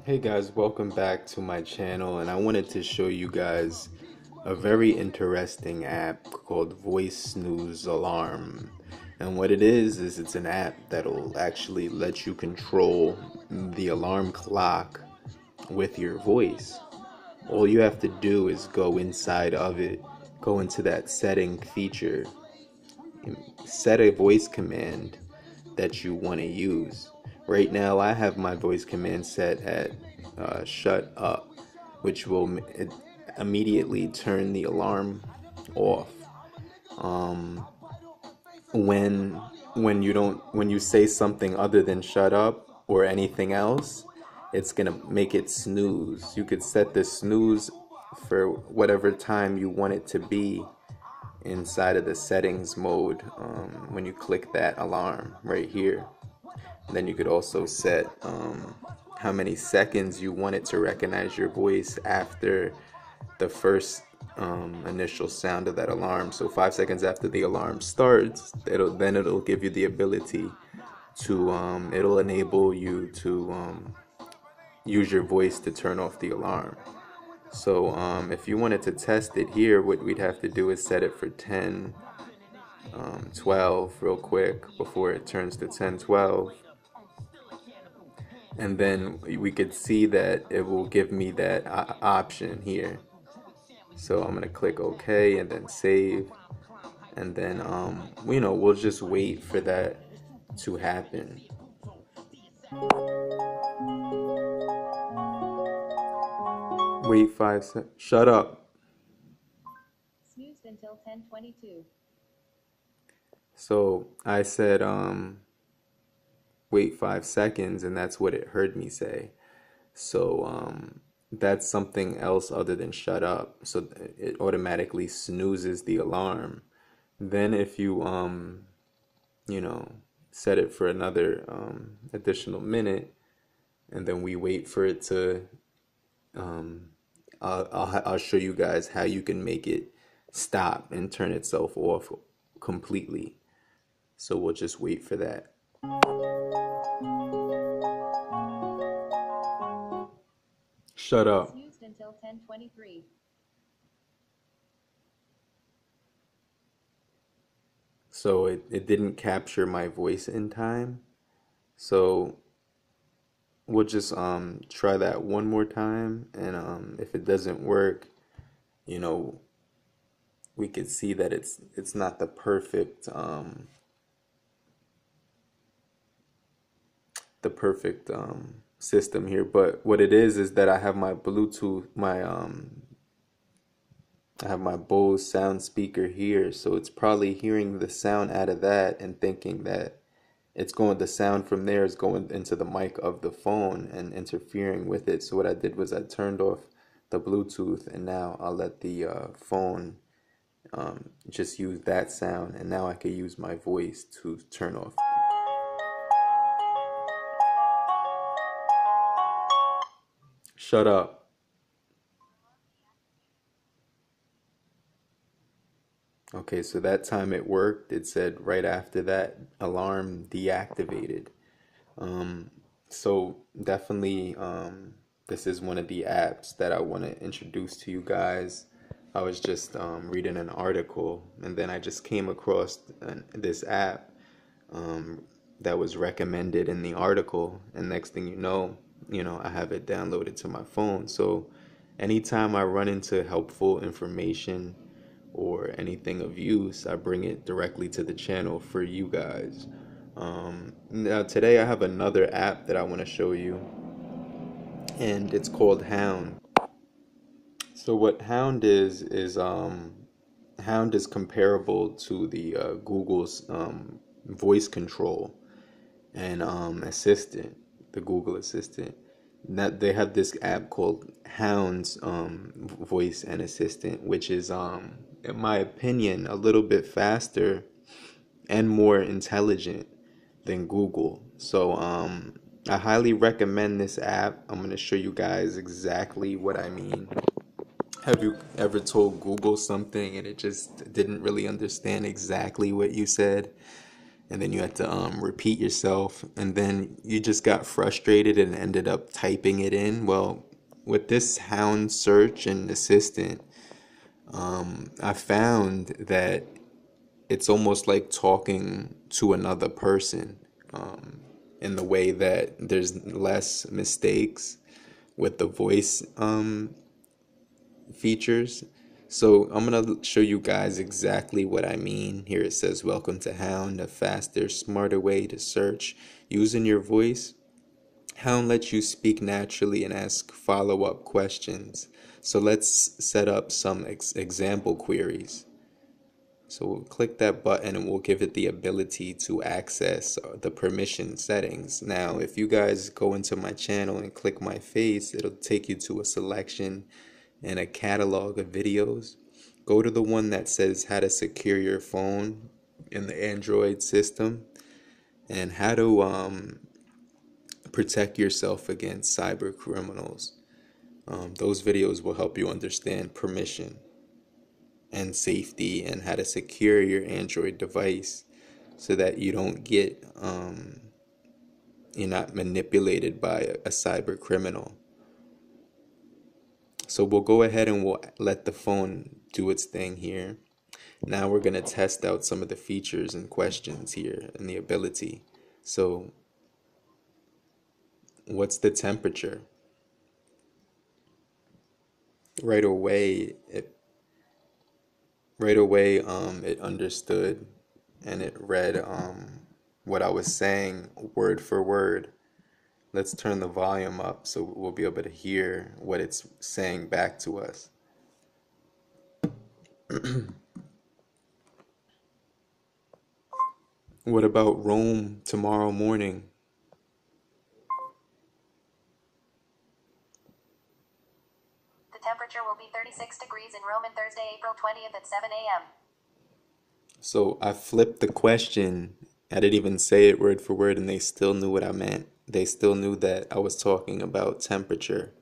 Hey guys, welcome back to my channel, and I wanted to show you guys a very interesting app called Voice Snooze Alarm. And what it is it's an app that'll actually let you control the alarm clock with your voice. All you have to do is go inside of it, go into that setting feature, and set a voice command that you want to use. Right now, I have my voice command set at shut up, which will immediately turn the alarm off. Um, when when you say something other than shut up or anything else, it's gonna make it snooze. You could set the snooze for whatever time you want it to be inside of the settings mode when you click that alarm right here. And then you could also set how many seconds you want it to recognize your voice after the first initial sound of that alarm. So 5 seconds after the alarm starts, it'll give you the ability to it'll enable you to use your voice to turn off the alarm. So if you wanted to test it here, what we'd have to do is set it for 10, 12 real quick before it turns to 10, 12. And then we could see that it will give me that option here. So I'm gonna click OK and then save, and then we'll just wait for that to happen. Wait 5 seconds. Shut up. Snoozed until 10:22. So I said wait 5 seconds, and that's what it heard me say. So that's something else other than shut up. So it automatically snoozes the alarm. Then if you you know set it for another additional minute, and then we wait for it to um I'll show you guys how you can make it stop and turn itself off completely. So we'll just wait for that. Shut up. Snoozed until 10:23. So it didn't capture my voice in time. So we'll just try that one more time, and if it doesn't work, you know, we could see that it's not the perfect system here. But what it is that I have my Bluetooth, I have my Bose sound speaker here, so it's probably hearing the sound out of that and thinking that the sound from there is going into the mic of the phone and interfering with it. So what I did was I turned off the Bluetooth, and now I'll let the phone just use that sound, and now I can use my voice to turn off. Shut up. Okay, so that time it worked. It said right after that, alarm deactivated. Um, so definitely, this is one of the apps that I want to introduce to you guys. I was just reading an article, and then I just came across this app um, that was recommended in the article, and next thing I have it downloaded to my phone. So anytime I run into helpful information or anything of use, I bring it directly to the channel for you guys. Now today I have another app that I want to show you, and it's called Hound. So what Hound is comparable to the Google's voice control and assistant, the Google Assistant. Now they have this app called Hound's voice and assistant, which is in my opinion a little bit faster and more intelligent than Google. So I highly recommend this app. I'm going to show you guys exactly what I mean. Have you ever told Google something and it just didn't really understand exactly what you said? and then you had to repeat yourself, and then you just got frustrated and ended up typing it in. Well, with this Hound search and assistant, I found that it's almost like talking to another person, in the way that there's less mistakes with the voice features. So I'm gonna show you guys exactly what I mean. Here it says, "Welcome to Hound, a faster, smarter way to search using your voice." Hound lets you speak naturally and ask follow-up questions. So let's set up some example queries. So we'll click that button and we'll give it the ability to access the permission settings. Now, if you guys go into my channel and click my face, it'll take you to a selection and a catalog of videos. Go to the one that says how to secure your phone in the Android system and how to protect yourself against cyber criminals. Those videos will help you understand permission and safety and how to secure your Android device so that you don't get you're not manipulated by a cyber criminal. So we'll go ahead and we'll let the phone do its thing here. Now we're going to test out some of the features and questions here and the ability. So what's the temperature? Right away it understood and it read what I was saying word for word. Let's turn the volume up so we'll be able to hear what it's saying back to us. What about Rome tomorrow morning? The temperature will be 36 degrees in Rome on Thursday, April 20th at 7 a.m. So I flipped the question. I didn't even say it word for word, and they still knew what I meant. They still knew that I was talking about temperature,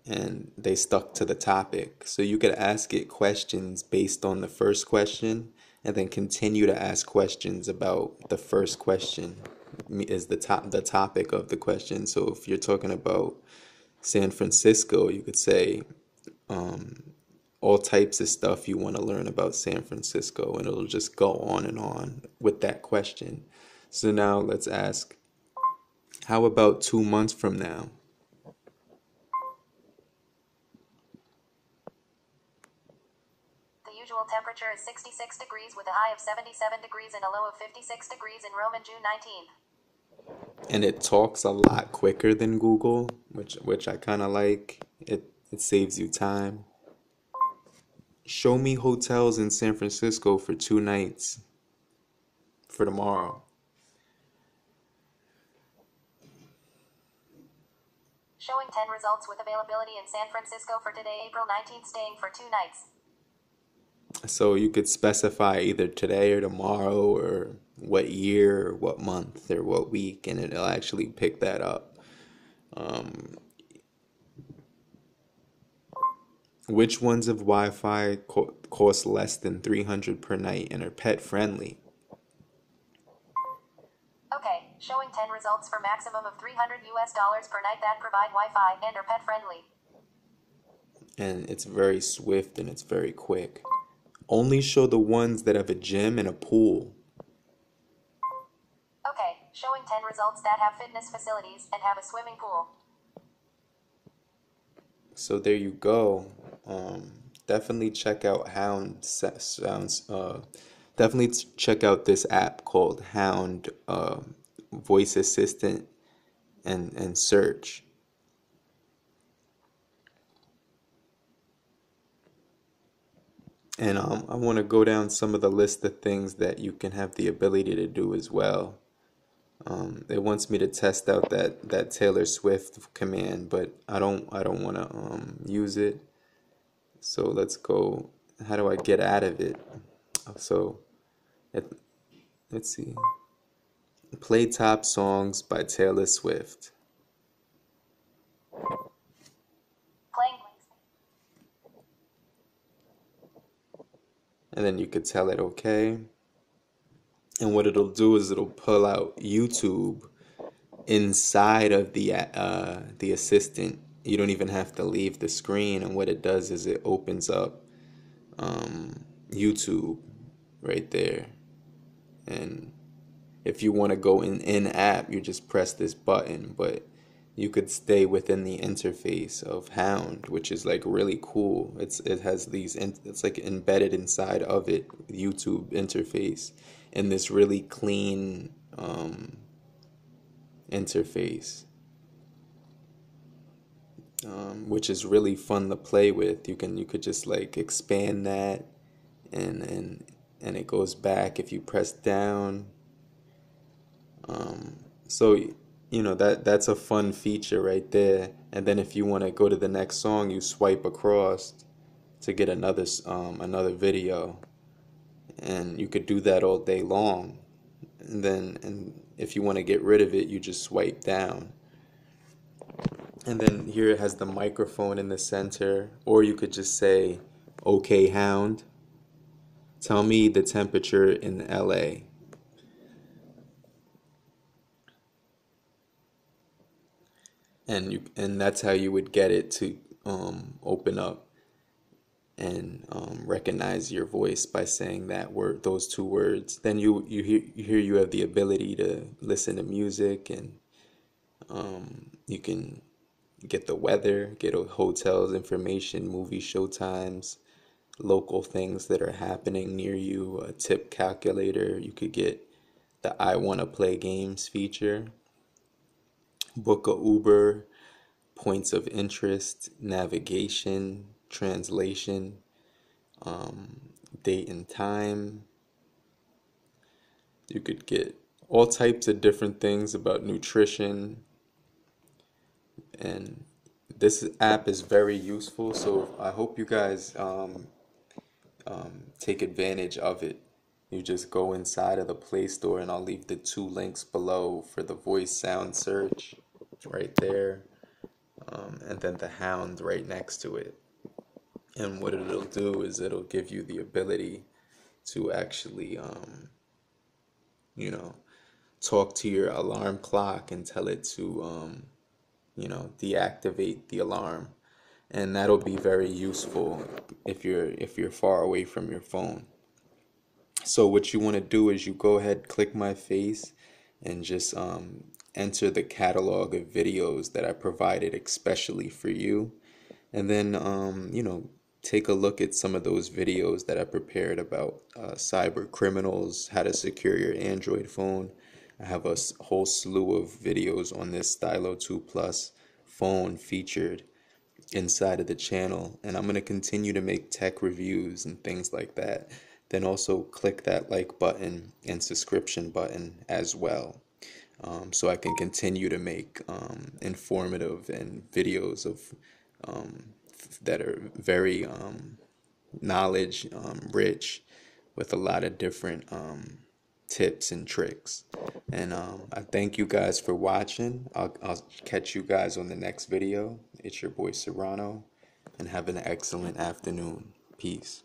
and they stuck to the topic. So you could ask it questions based on the first question, and then continue to ask questions about the first question is the topic of the question. So if you're talking about San Francisco, you could say all types of stuff you want to learn about San Francisco, and it'll just go on and on with that question. So now let's ask, how about 2 months from now? The usual temperature is 66 degrees with a high of 77 degrees and a low of 56 degrees in Rome on June 19th. And it talks a lot quicker than Google, which I kind of like. It saves you time. Show me hotels in San Francisco for 2 nights for tomorrow. Showing 10 results with availability in San Francisco for today, April 19th, staying for 2 nights. So you could specify either today or tomorrow or what year or what month or what week, and it'll actually pick that up. Which ones of Wi-Fi cost less than 300 per night and are pet friendly? Okay, showing 10 results for maximum of $300 per night that provide Wi-Fi and are pet friendly. And it's very swift and it's very quick. Only show the ones that have a gym and a pool. Okay, showing 10 results that have fitness facilities and have a swimming pool. So there you go. Definitely check out definitely check out this app called Hound Voice Assistant and search. And I want to go down some of the list of things that you can have the ability to do as well. It wants me to test out that Taylor Swift command, but I don't want to use it. So let's go. How do I get out of it? So it, let's see. Play top songs by Taylor Swift. Playing. And then you could tell it okay. And what it'll do is it'll pull out YouTube inside of the assistant. You don't even have to leave the screen, and what it does is it opens up YouTube right there. And if you want to go in app, you just press this button, but you could stay within the interface of Hound, which is like really cool. It has it's like embedded inside of it, YouTube interface, in this really clean interface, which is really fun to play with. You could just like expand that, and and it goes back if you press down. So you know that's a fun feature right there. And then if you want to go to the next song, you swipe across to get another video, and you could do that all day long. And if you want to get rid of it, you just swipe down. And then here it has the microphone in the center, or you could just say, "Okay, Hound, tell me the temperature in LA." And that's how you would get it to open up and recognize your voice by saying that word, those two words. Then you have the ability to listen to music, and you can get the weather, get hotels information, movie show times, local things that are happening near you, a tip calculator. You could get the I want to play games feature, book a Uber, points of interest, navigation, translation, date and time. You could get all types of different things about nutrition, and this app is very useful. So I hope you guys take advantage of it. You just go inside of the Play Store, and I'll leave the two links below for the voice sound search right there, and then the Hound right next to it. And what it'll do is it'll give you the ability to actually, you know, talk to your alarm clock and tell it to, deactivate the alarm. And that'll be very useful if you're far away from your phone. So what you want to do is you go ahead, click my face, and just enter the catalog of videos that I provided especially for you. And then, take a look at some of those videos that I prepared about cyber criminals, how to secure your Android phone. I have a whole slew of videos on this Stylo 2 Plus phone featured inside of the channel, and I'm going to continue to make tech reviews and things like that. Then also click that like button and subscription button as well, so I can continue to make informative and videos of that are very knowledge rich, with a lot of different tips and tricks. And I thank you guys for watching. I'll catch you guys on the next video. It's your boy Serrano, and have an excellent afternoon. Peace.